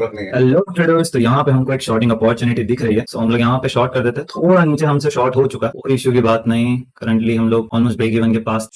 जरूरत नहीं है। हेलो ट्रेडर्स, तो यहाँ पे हमको एक शॉर्टिंग अपॉर्चुनिटी दिख रही है, सो हम लोग यहाँ पे शॉर्ट कर देते हैं। थोड़ा नीचे हमसे शॉर्ट हो चुका है, कोई इश्यू की बात नहीं। करंटली हम लोग ऑलमोस्ट ब्रेक इवन के पास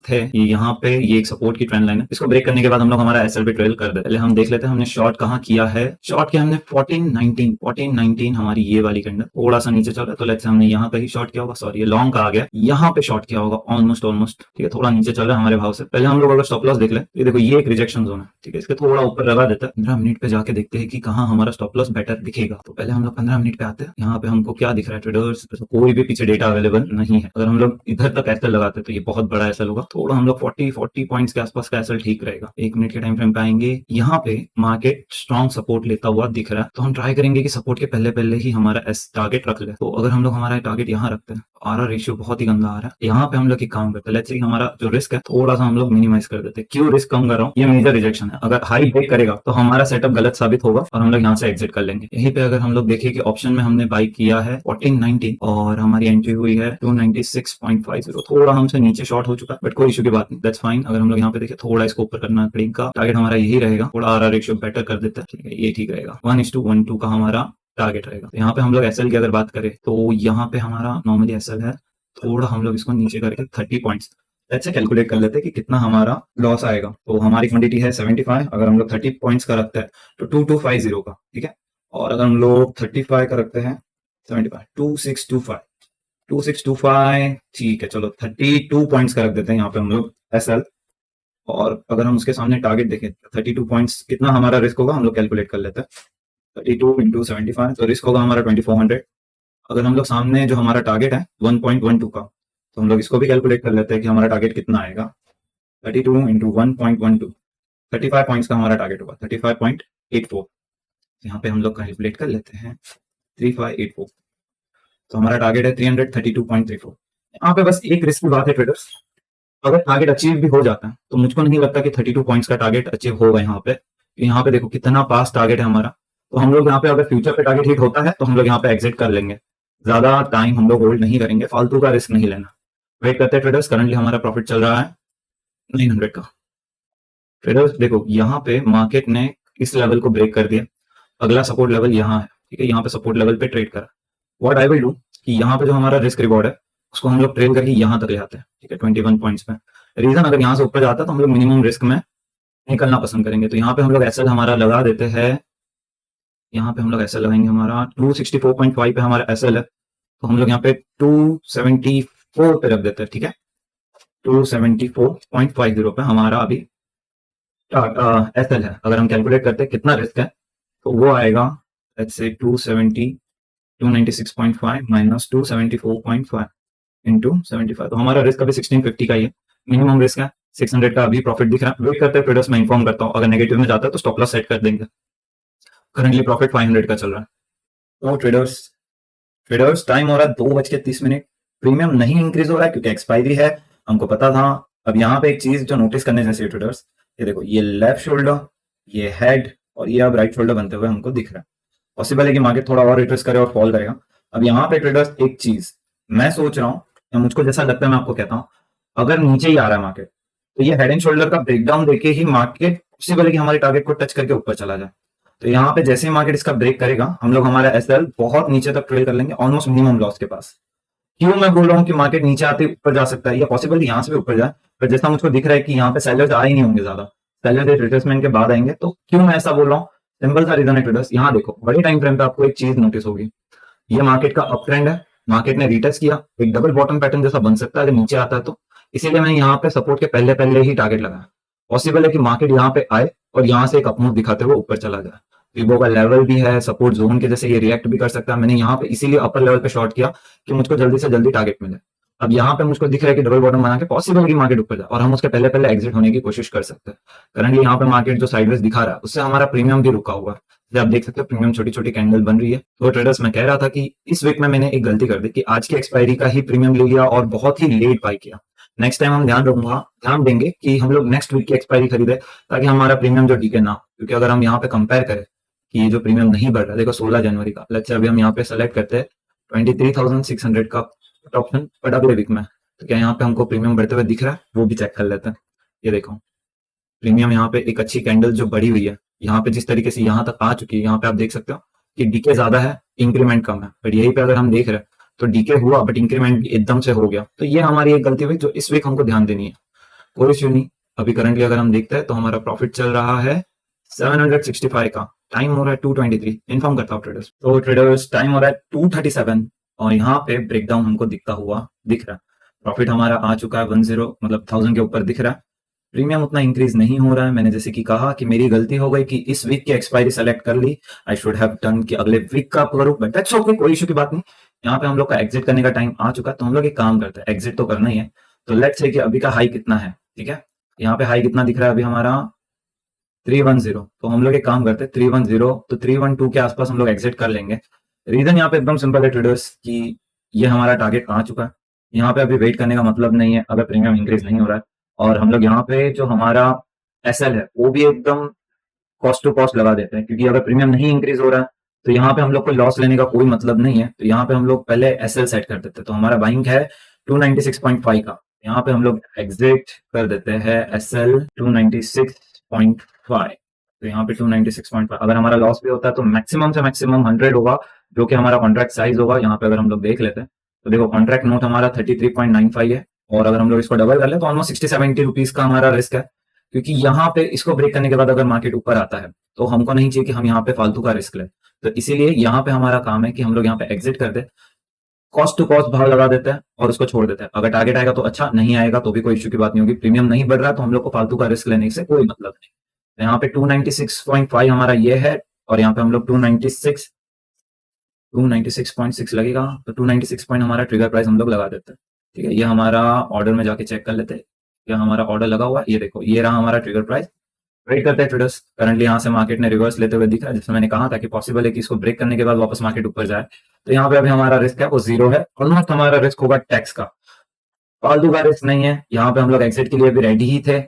थे। ये यहाँ पे ये एक सपोर्ट की ट्रेंड लाइन है, इसको ब्रेक करने के बाद हम लोग हमारा एसएल पे ट्रेल कर दे। पहले हम देख लेते हैं हमने शॉर्ट कहाँ किया है। शॉर्ट किया हमने 1419 हमारी ये वाली कैंडल थोड़ा सा नीचे चल रहा है, तो लेट्स से हमने यहाँ पे ही शॉर्ट किया होगा। सॉरी, ये लॉन्ग का आ गया, यहाँ पे शॉर्ट किया होगा ऑलमोस्ट ठीक है। थोड़ा नीचे चल रहा है हमारे भाव से। पहले हम लोग अगर स्टॉप लॉस देख ले, ये देखो ये एक रिजेक्शन जोन है, ठीक है। इसके थोड़ा ऊपर लगा देता है। 15 मिनट पे जाके देखते हैं कि कहाँ हमारा स्टॉप लॉस बेटर दिखेगा। तो पहले हम लोग 15 मिनट पे आते हैं। यहाँ पे हमको क्या दिख रहा है ट्रेडर्स, कोई भी पीछे डेटा अवेलेबल नहीं है। अगर हम लोग इधर तक एसएल लगाते हैं तो ये बहुत बड़ा एसएल होगा। थोड़ा हम लोग 40 पॉइंट्स के आसपास का एसएल ठीक रहेगा। 1 मिनट के टाइम फ्रेम पे आएंगे, यहाँ पे मार्केट स्ट्रॉन्ग सपोर्ट लेता हुआ दिख रहा है, तो हम ट्राई करेंगे कि सपोर्ट के पहले पहले ही हमारा एस टारगेट रख ले। तो अगर हम लोग हमारा टारगेट यहाँ रखते हैं, आरआर रेशियो बहुत ही गंदा आ रहा है। यहाँ पे हम लोग एक काम करते हैं, लेट्स से हमारा जो रिस्क है थोड़ा सा हम लोग मिनिमाइज कर देते हैं। क्यों रिस्क कम कर रहा हूँ, ये मेजर रिजेक्शन है। अगर हाई ब्रेक करेगा तो हमारा सेटअप गलत साबित होगा और हम लोग यहाँ से एग्जिट कर लेंगे। यहीं पे अगर हम लोग देखें कि ऑप्शन में हमने बाई किया है 1490 और हमारी एंट्री हुई है 296.50। थोड़ा हमसे नीचे शॉर्ट हो चुका है, बट कोई इशू की बात नहीं, दैट्स फाइन। अगर हम लोग यहाँ पे देखें, थोड़ा इसको ऊपर करना पड़ेगा। टारगेट हमारा यही रहेगा, थोड़ा आरआर रेशियो बेटर कर देता है, ठीक है, ये ठीक रहेगा। 1:12 का हमारा टारगेट रहेगा। तो यहाँ पे हम लोग एसएल की अगर बात करें तो यहाँ पे हमारा नॉर्मली एसएल है, थोड़ा हम लोग इसको नीचे करके 30 पॉइंट्स ऐसे कैलकुलेट कर लेते हैं कि कितना हमारा लॉस आएगा। तो हमारी क्वांटिटी है 75, अगर हम लोग 30 पॉइंट्स का रखते हैं तो 2250 का, ठीक है। और अगर हम लोग 35 का रखते हैं 75, 2625, ठीक है। चलो 32 पॉइंट्स का रख देते हैं यहाँ पे हम लोग एसएल। और अगर हम उसके सामने टारगेट देखें 32 पॉइंट्स कितना हमारा रिस्क होगा, हम लोग कैलकुलेट कर लेते हैं। 32 इंटू 75, तो रिस्क होगा हमारा 2400। अगर हम लोग सामने जो हमारा टारगेट है 1.12 का, तो हम लोग इसको भी कैलकुलेट कर लेते हैं कि हमारा टारगेट कितना आएगा। 32 इंटू 1.12, 35 पॉइंट्स का हमारा टारगेट होगा, 35.84। यहाँ पे हम लोग कैलकुलेट कर लेते हैं 3584, तो हमारा टारगेट है 332.34। यहाँ पे बस एक रिस्क की बात है ट्रेडर्स, अगर टारगेट अचीव भी हो जाता है तो मुझको नहीं लगता कि 32 पॉइंट्स का टारगेट अचीव होगा यहाँ पे। यहाँ पे देखो कितना पास टारगेट है हमारा, तो हम लोग यहाँ पे अगर फ्यूचर पे टारगेट हिट होता है तो हम लोग यहाँ पे एग्जिट कर लेंगे। ज्यादा टाइम हम लोग होल्ड नहीं करेंगे, फालतू का रिस्क नहीं लेना। वेट करते हैं ट्रेडर्स। करंटली हमारा प्रॉफिट चल रहा है 900 का। ट्रेडर्स देखो यहाँ पे मार्केट ने इस लेवल को ब्रेक कर दिया, अगला सपोर्ट लेवल यहाँ है, ठीक है। यहाँ पे सपोर्ट लेवल पे ट्रेड करा। व्हाट आई विल डू कि यहाँ पे जो हमारा रिस्क रिवॉर्ड है उसको हम लोग ट्रेड करके यहाँ तक ले आते हैं, ठीक है, 21 पॉइंट्स पे। रीजन, अगर यहाँ से ऊपर जाता है तो हम लोग मिनिमम रिस्क में निकलना पसंद करेंगे। तो यहाँ पे हम लोग एसएल हमारा लगा देते हैं, यहाँ पे हम लोग एसएल लगाएंगे, हमारा 264.5 पे हमारा एसएल है, तो हम लोग यहाँ पे 274 पे रख देते हैं, ठीक है। 274.50 पे हमारा अभी एसएल है। अगर हम कैलकुलेट करते हैं कितना रिस्क है, तो वो आएगा लेट्स से 296.5 माइनस 274.5 इंटू 75, तो हमारा रिस्क अभी 1650 का ही है। मिनिमम रिस्क है 600 का, अभी प्रॉफिट दिख रहा है। वेट करते हैं ट्रेडर्स, मैं इन्फॉर्म करता हूँ, अगर नेगेटिव में जाता है तो स्टॉप लॉस सेट कर देंगे। करंटली प्रॉफिट 500 का चल रहा है। तो ट्रेडर्स टाइम हो रहा है 2:30। प्रीमियम नहीं इंक्रीज हो रहा है क्योंकि एक्सपायरी है, हमको पता था। अब यहाँ पे एक चीज जो नोटिस करने जैसी है ट्रेडर्स, ये देखो, ये लेफ्ट शोल्डर, ये हेड और ये अब राइट शोल्डर बनते हुए हमको दिख रहा है। पॉसिबल है कि मार्केट थोड़ा और रिट्रेस करे और फॉल करेगा। अब यहाँ पे ट्रेडर्स एक चीज मैं सोच रहा हूँ, या मुझको जैसा लगता है मैं आपको कहता हूँ, अगर नीचे ही आ रहा है मार्केट तो ये हेड एंड शोल्डर का ब्रेकडाउन देके ही मार्केट पॉसिबल है कि हमारे टारगेट को टच करके ऊपर चला जाए। तो यहाँ पे जैसे ही मार्केट इसका ब्रेक करेगा, हम लोग हमारा एसएल बहुत नीचे तक ट्रेड कर लेंगे, ऑलमोस्ट मिनिमम लॉस के पास। क्यों मैं बोल रहा हूँ कि मार्केट नीचे आते ऊपर जा सकता है, या पॉसिबल यहाँ से भी ऊपर जाए, पर जैसा मुझको दिख रहा है कि यहाँ पे सेलर्स आ ही नहीं होंगे ज्यादा, सेलर्स रिट्रेसमेंट के बाद आएंगे। तो क्यों मैं ऐसा बोल रहा हूँ, सिंपल सा रीजन है ट्रेडर्स। यहाँ देखो, बड़े टाइम फ्रेम पे आपको एक चीज नोटिस होगी, ये मार्केट का अप ट्रेंड है, मार्केट ने रिटेस्ट किया, एक डबल बॉटम पैटर्न जैसा बन सकता है अगर नीचे आता है तो। इसीलिए मैंने यहाँ पे सपोर्ट के पहले पहले ही टारगेट लगाया। पॉसिबल है कि मार्केट यहाँ पे आए और यहाँ से एक अपमूव दिखाते हुए ऊपर चला जाए। विवो का लेवल भी है सपोर्ट जोन के जैसे, ये रिएक्ट भी कर सकता है। मैंने यहाँ पे इसीलिए अपर लेवल पे शॉर्ट किया कि मुझको जल्दी से जल्दी टारगेट मिले। अब यहाँ पे मुझको दिख रहा है कि डबल बॉटम बना के पॉसिबल की मार्केट ऊपर जाए और हम उसके पहले पहले एग्जिट होने की कोशिश कर सकते हैं। करंटली यहाँ पे मार्केट जो साइडवेज दिखा रहा है उससे हमारा प्रीमियम भी रुका हुआ है। आप देख सकते हो प्रीमियम छोटी छोटी कैंडल बन रही है। तो ट्रेडर्स, मैं कह रहा था कि इस वीक में मैंने एक गलती कर दी कि आज की एक्सपायरी का ही प्रीमियम ले लिया और बहुत ही लेट बाई किया। नेक्स्ट टाइम हम ध्यान देंगे कि हम लोग नेक्स्ट वीक की एक्सपायरी खरीदे, ताकि हमारा प्रीमियम जो डीके ना हो। क्योंकि अगर हम यहाँ पे कंपेयर करें कि ये जो प्रीमियम नहीं बढ़ रहा है, देखो 16 जनवरी का, लेट्स से अभी हम यहाँ पे सेलेक्ट करते हैं 23,600 का ऑप्शन, बट अगले वीक में तो क्या यहाँ पे हमको प्रीमियम बढ़ते हुए दिख रहा है, वो भी चेक कर लेते हैं। ये देखो प्रीमियम यहाँ पे एक अच्छी कैंडल जो बढ़ी हुई है, यहाँ पे जिस तरीके से यहाँ तक आ चुकी है, यहाँ पे आप देख सकते हो कि डीके ज्यादा है, इंक्रीमेंट कम है। बट यही पे अगर हम देख रहे हैं तो डीके हुआ बट इंक्रीमेंट भी एकदम से हो गया। तो ये हमारी एक गलती हुई जो इस वीक हमको ध्यान देनी है। कोई इश्यू नहीं। अभी करंटली अगर हम देखते हैं तो हमारा प्रॉफिट चल रहा है 765 का, टाइम हो रहा है 223। इन्फॉर्म करता हूँ ट्रेडर्स। तो ट्रेडर्स टाइम हो रहा है 237 और यहाँ पे ब्रेकडाउन हमको दिखता हुआ दिख रहा है। प्रॉफिट हमारा आ चुका है 10 मतलब 1000 के ऊपर दिख रहा है। प्रीमियम उतना इंक्रीज नहीं हो रहा है। मैंने जैसे कि कहा कि मेरी गलती हो गई कि इस वीक की एक्सपायरी सेलेक्ट कर ली। आई शुड हैव डन कि अगले वीक का करूं, बट दैट्स ओके, कोई इशू की बात नहीं। यहाँ पे हम लोग का एग्जिट करने का टाइम आ चुका है, तो हम लोग एक काम करते हैं, एग्जिट तो करना ही है। तो लेट्स से कि अभी का हाई कितना है, ठीक है। यहाँ पे हाई कितना दिख रहा है अभी हमारा 310। तो हम लोग एक काम करते हैं 310 तो 312 के आसपास हम लोग एग्जिट कर लेंगे। रीजन यहाँ पे एकदम सिंपल है ट्रेडर्स कि ये हमारा टारगेट आ चुका है। यहाँ पे अभी वेट करने का मतलब नहीं है अगर प्रीमियम इंक्रीज नहीं हो रहा है। और हम लोग यहाँ पे जो हमारा एसएल है वो भी एकदम कॉस्ट टू कॉस्ट लगा देते हैं, क्योंकि अगर प्रीमियम नहीं इंक्रीज हो रहा है तो यहाँ पे हम लोग को लॉस लेने का कोई मतलब नहीं है। तो यहाँ पे हम लोग पहले एसएल सेट कर देते हैं। तो हमारा बाइंग है 296.5 का, यहाँ पे हम लोग एग्जिट कर देते हैं एसएल 296.5। तो यहाँ पे 296.5 अगर हमारा लॉस भी होता है तो मैक्सिमम से मैक्सिमम 100 होगा, जो कि हमारा कॉन्ट्रैक्ट साइज होगा। यहाँ पे अगर हम लोग देख लेते हैं तो देखो कॉन्ट्रैक्ट नोट हमारा 33.95 है, और अगर हम लोग इसको डबल कर ले तो ऑलमोस्ट 60-70 रुपीज का हमारा रिस्क है। क्योंकि यहाँ पे इसको ब्रेक करने के बाद अगर मार्केट ऊपर आता है तो हमको नहीं चाहिए कि हम यहाँ पे फालतू का रिस्क लें। तो इसीलिए यहाँ पे हमारा काम है कि हम लोग यहाँ पे एग्जिट कर दे, कॉस्ट टू कॉस्ट भाव लगा देते हैं और उसको छोड़ देते हैं। अगर टारगेट आएगा तो अच्छा, नहीं आएगा तो भी कोई इश्यू की बात नहीं होगी। प्रीमियम नहीं बढ़ रहा तो हम लोग को फालतू का रिस्क लेने से कोई मतलब नहीं। तो यहाँ पे 296.5 हमारा ये है, और यहाँ पे हम लोग 296.6 लगेगा। तो 296 पॉइंट हमारा ट्रिगर प्राइस हम लोग लगा देते हैं, ठीक है। ये हमारा ऑर्डर में जाके चेक कर लेते हैं, क्या हमारा ऑर्डर लगा हुआ है। ये देखो ये रहा हमारा ट्रिगर प्राइस। वेट करते हैं ट्रेडर्स। करंटली यहाँ से मार्केट ने रिवर्स लेते हुए दिख रहा है, जैसे मैंने कहा था कि पॉसिबल है कि इसको ब्रेक करने के बाद वापस मार्केट ऊपर जाए। तो यहाँ पे अभी हमारा रिस्क है वो 0 है। ऑलमोस्ट हमारा रिस्क होगा टैक्स का, फालतू का रिस्क नहीं है। यहाँ पे हम लोग एग्जिट के लिए भी रेडी ही थे,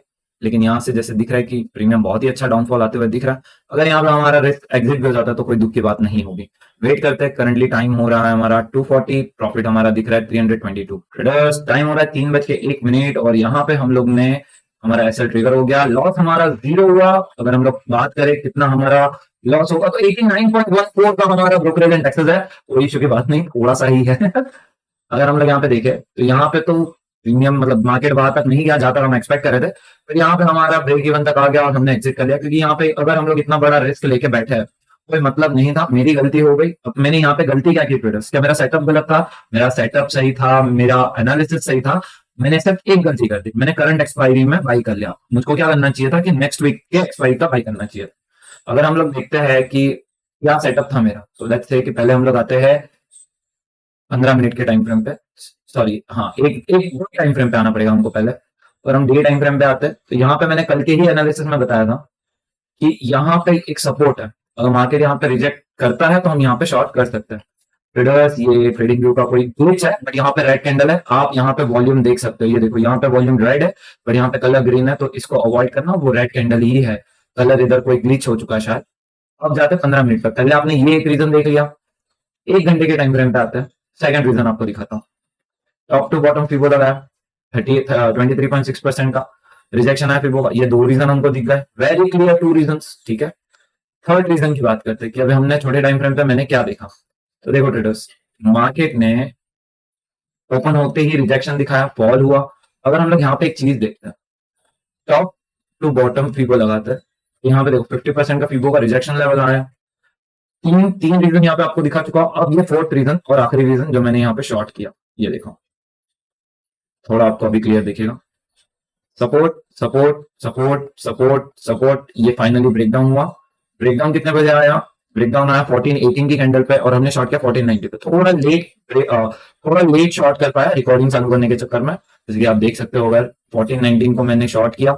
लेकिन यहाँ से जैसे दिख रहा है कि प्रीमियम बहुत ही अच्छा डाउनफॉल आते हुए दिख रहा है। अगर यहाँ पे हमारा रिस्क एग्जिट भी हो जाता है तो कोई दुख की बात नहीं होगी। वेट करते हैं। करंटली टाइम हो रहा है हमारा 240, प्रॉफिट हमारा दिख रहा है 322। ट्रेडर्स टाइम हो रहा है 3:01 और यहाँ पे हम लोग ने हमारा एसएल ट्रिगर हो गया। लॉस हमारा 0 हुआ। अगर हम लोग बात करें कितना हमारा लॉस होगा तो 89.14 का हमारा ब्रोकरेज एंड टैक्सेस है। कोई इशू की बात नहीं, थोड़ा सा ही है। अगर हम लोग यहाँ पे देखें तो यहाँ पे तो प्रीमियम मतलब मार्केट वहां तक नहीं गया जहां तक हम एक्सपेक्ट कर रहे थे, फिर यहाँ पे हमारा ब्रेक इवन तक आ गया और हमने एग्जिट कर लिया। क्योंकि यहाँ पे अगर हम लोग इतना बड़ा रिस्क लेके बैठे हैं कोई मतलब नहीं था। मेरी गलती हो गई। अब मैंने यहाँ पे गलती क्या की ट्रेडर्स, क्या मेरा सेटअप गलत था? मेरा सेटअप सही था, मेरा एनालिसिस सही था। मैंने सिर्फ एक गलती कर दी, मैंने करंट एक्सपायरी में बाई कर लिया। मुझको क्या करना चाहिए था कि नेक्स्ट वीक के एक्सपायरी का बाई करना चाहिए था। अगर हम लोग देखते हैं कि क्या सेटअप था मेरा, तो लेट्स से कि पहले हम लोग आते हैं 15 मिनट के टाइम फ्रेम पे, सॉरी हाँ एक एक टाइम फ्रेम पे आना पड़ेगा हमको पहले। और हम डे टाइम फ्रेम पे आते हैं तो यहाँ पे मैंने कल के ही एनालिसिस में बताया था कि यहाँ पे एक सपोर्ट है। अगर मार्केट यहाँ पे रिजेक्ट करता है तो हम यहाँ पे शॉर्ट कर सकते हैं। ट्रेडर्स ये ट्रेडिंग व्यू का कोई ग्लिच है, बट यहाँ पे रेड कैंडल है। आप यहाँ पे वॉल्यूम देख सकते हो, ये देखो यहाँ पे वॉल्यूम रेड है बट यहाँ पे कलर ग्रीन है, तो इसको अवॉइड करना। वो रेड कैंडल ही है, कलर इधर कोई ग्लिच हो चुका है शायद। अब जाते 15 मिनट तक। पहले आपने ये एक रीजन देख लिया, 1 घंटे के टाइम फ्रेम पे आते हैं। सेकंड रीजन आपको दिखाता हूँ। टॉप टू बॉटम फिबो लगाया 23.6% का रिजेक्शन है फिबो का। ये 2 रीजन हमको दिख गए, वेरी क्लियर 2 रीजन, ठीक है। थर्ड रीजन की बात करते हैं कि अभी हमने छोटे टाइम फ्रेम पे मैंने क्या देखा। तो देखो ट्रेडर्स, मार्केट ने ओपन होते ही रिजेक्शन दिखाया, फॉल हुआ। अगर हम लोग यहाँ पे एक चीज देखते हैं, टॉप टू बॉटम फिबो लगाते हैं, यहाँ पे देखो 50% का फिबो का रिजेक्शन लेवल आया। तीन रीजन यहाँ पे आपको दिखा चुका। अब ये फोर्थ रीजन और आखिरी रीजन जो मैंने यहाँ पे शॉर्ट किया, ये देखो थोड़ा आपको अभी क्लियर दिखेगा। Support support support support support, ये फाइनली ब्रेकडाउन हुआ। ब्रेकडाउन कितने बजे आया? ब्रेकडाउन आया 1418 की कैंडल पे और हमने शॉर्ट किया 1490 पे। थोड़ा लेट शॉर्ट कर पाया रिकॉर्डिंग चालू करने के चक्कर में। जैसे कि आप देख सकते हो, अगर 1419 को मैंने शॉर्ट किया,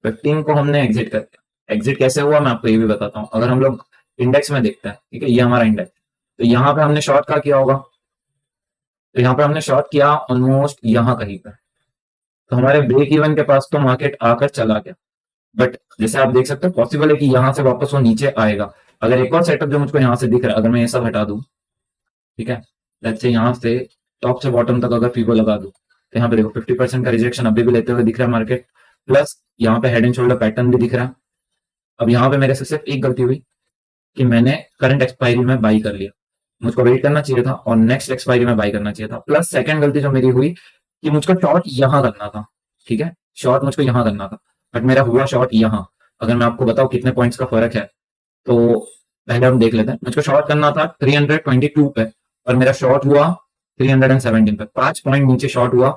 15 को हमने एग्जिट कर दिया। एग्जिट कैसे हुआ मैं आपको ये भी बताता हूँ। अगर हम लोग इंडेक्स में देखते हैं, ठीक है, ये हमारा इंडेक्स, तो यहाँ पे हमने शॉर्ट का किया होगा। तो यहाँ पे हमने शॉर्ट किया ऑलमोस्ट यहाँ कहीं पे, तो हमारे ब्रेक इवन के पास तो मार्केट आकर चला गया। बट जैसे आप देख सकते हो पॉसिबल है कि यहाँ से वापस वो नीचे आएगा। अगर एक और सेटअप जो मुझको यहाँ से दिख रहा है, अगर मैं ये सब हटा दूं, ठीक है, लेट्स से यहाँ से टॉप से बॉटम तक अगर फीबो लगा दूं, तो यहाँ पे देखो 50% का रिजेक्शन अभी भी लेते हुए दिख रहा है मार्केट। प्लस यहाँ पे हेड एंड शोल्डर पैटर्न भी दिख रहा है। अब यहाँ पे मेरे से सिर्फ एक गलती हुई कि मैंने करंट एक्सपायरी में बाई कर लिया, मुझको वेट करना चाहिए था और नेक्स्ट एक्सपायरी में बाई करना चाहिए था। प्लस सेकंड गलती जो मेरी हुई कि मुझको शॉर्ट यहाँ करना था, ठीक है, शॉर्ट मुझको यहाँ करना था, बट मेरा हुआ शॉर्ट यहाँ। अगर मैं आपको बताऊं कितने पॉइंट्स का फर्क है, तो पहले हम देख लेते हैं। मुझको शॉर्ट करना था 322 पे और मेरा शॉर्ट हुआ 317 पे, 5 पॉइंट नीचे शॉर्ट हुआ।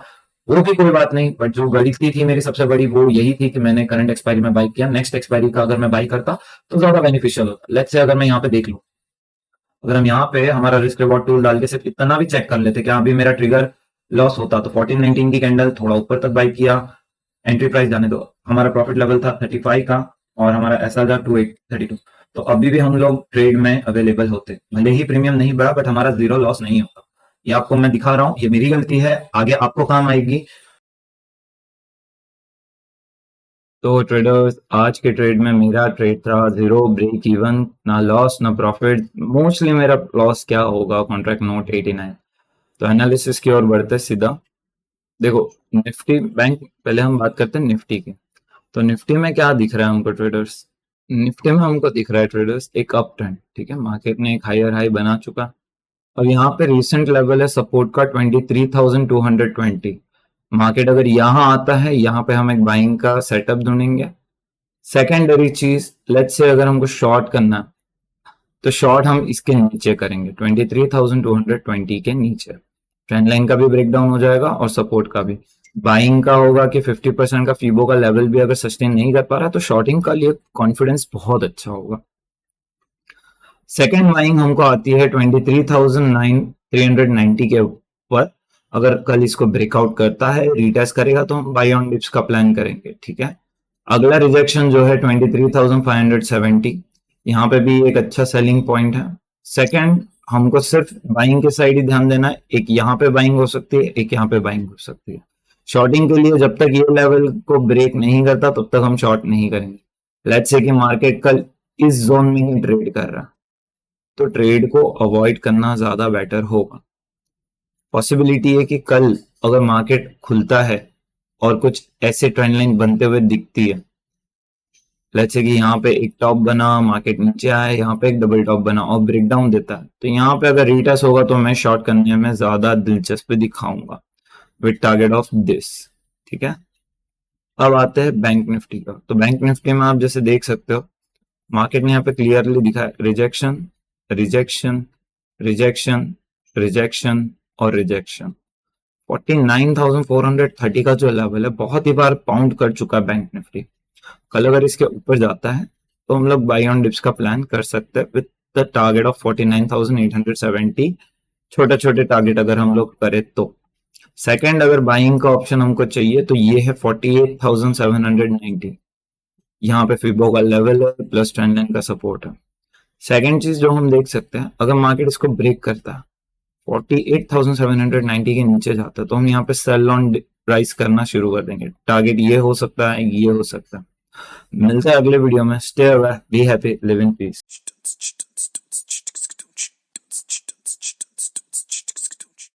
वो भी कोई बात नहीं, बट जो गलती थी मेरी सबसे बड़ी वो यही थी कि मैंने करंट एक्सपायरी में बाई किया। नेक्स्ट एक्सपायरी का अगर मैं बाई करता तो ज्यादा बेनिफिशियल होता। लेट्स से अगर मैं यहाँ पे देख लूं, अगर हम यहाँ पे हमारा रिस्क रिवॉर्ड टूल डाल के सिर्फ इतना भी चेक कर लेते कि अभी मेरा ट्रिगर लॉस होता, तो 1419 की कैंडल थोड़ा ऊपर तक बाई किया, एंट्री प्राइस जाने दो, हमारा प्रॉफिट लेवल था 35 का और हमारा ऐसा था 2832। तो अभी भी हम लोग ट्रेड में अवेलेबल होते, भले ही प्रीमियम नहीं बढ़ा बट हमारा जीरो लॉस नहीं होता। ये आपको मैं दिखा रहा हूँ, ये मेरी गलती है, आगे आपको काम आएगी। तो ट्रेडर्स, आज के ट्रेड में मेरा ट्रेड था जीरो ब्रेक इवन, ना लॉस ना प्रॉफिट। मोस्टली मेरा लॉस क्या होगा, कॉन्ट्रैक्ट नोट 89। तो एनालिसिस की ओर बढ़ते सीधा। देखो निफ्टी बैंक, पहले हम बात करते हैं निफ्टी की। तो निफ्टी में क्या दिख रहा है हमको ट्रेडर्स, निफ्टी में हमको दिख रहा है ट्रेडर्स एक अप ट्रेंड, ठीक है, मार्केट ने एक हायर हाई बना चुका और यहाँ पे रिसेंट लेवल है सपोर्ट का 23,220। मार्केट अगर यहाँ आता है, यहाँ पे हम एक बाइंग का सेटअप ढूंढेंगे। सेकेंडरी चीज, लेट्स से अगर हमको शॉर्ट करना है तो शॉर्ट हम इसके नीचे करेंगे, 23,220 के नीचे। ट्रेंड लाइन का भी ब्रेकडाउन हो जाएगा और सपोर्ट का भी। बाइंग का होगा कि 50% का फीबो का लेवल भी अगर सस्टेन नहीं कर पा रहा तो शॉर्टिंग का लिए कॉन्फिडेंस बहुत अच्छा होगा। सेकेंड बाइंग हमको आती है 23,390 के ऊपर। अगर कल इसको ब्रेकआउट करता है, रिटेस्ट करेगा तो हम बाई ऑन डिप्स का प्लान करेंगे, ठीक है। अगला रिजेक्शन जो है 23,570, यहाँ पे भी एक अच्छा सेलिंग पॉइंट है। सेकंड, हमको सिर्फ बाइंग के साइड ही ध्यान देना है, एक यहाँ पे बाइंग हो सकती है, एक यहाँ पे बाइंग हो सकती है। शॉर्टिंग के लिए जब तक ये लेवल को ब्रेक नहीं करता तब तक हम शॉर्ट नहीं करेंगे। लेट्स से कि मार्केट कल इस जोन में ही ट्रेड कर रहा है तो ट्रेड को अवॉइड करना ज्यादा बेटर होगा। पॉसिबिलिटी है कि कल अगर मार्केट खुलता है और कुछ ऐसे ट्रेंड लाइन बनते हुए दिखती है, लेट्स से कि यहाँ पे एक टॉप बना, मार्केट नीचे आया, यहाँ पे एक डबल टॉप बना और ब्रेकडाउन देता है, तो यहाँ पे अगर रिटेस्ट होगा तो मैं शॉर्ट करने में ज्यादा दिलचस्पी दिखाऊंगा विद टारगेट ऑफ दिस, ठीक है। अब आते हैं बैंक निफ्टी का। तो बैंक निफ्टी में आप जैसे देख सकते हो, मार्केट ने यहाँ पे क्लियरली दिखा है रिजेक्शन, रिजेक्शन, रिजेक्शन, रिजेक्शन और रिजेक्शन। 49,430 का जो लेवल है बहुत ही बार पाउंड कर चुका है बैंक निफ्टी। कल अगर इसके ऊपर जाता है तो हम लोग बाई ऑन डिप्स का प्लान कर सकते हैं विद द टारगेट ऑफ 49,870। छोटे छोटे टारगेट अगर हम लोग करें तो। सेकंड, अगर बाइंग का ऑप्शन हमको चाहिए तो ये है 48,790। यहाँ पे फिबो का लेवल है प्लस ट्रेंड लाइन का सपोर्ट है। सेकंड चीज जो हम देख सकते हैं, अगर मार्केट इसको ब्रेक करता है 48,790 के नीचे जाता है तो हम यहाँ पे सेल ऑन प्राइस करना शुरू कर देंगे। टारगेट ये हो सकता है, ये हो सकता है। मिलता है अगले वीडियो में। Stay away, be happy, live in peace.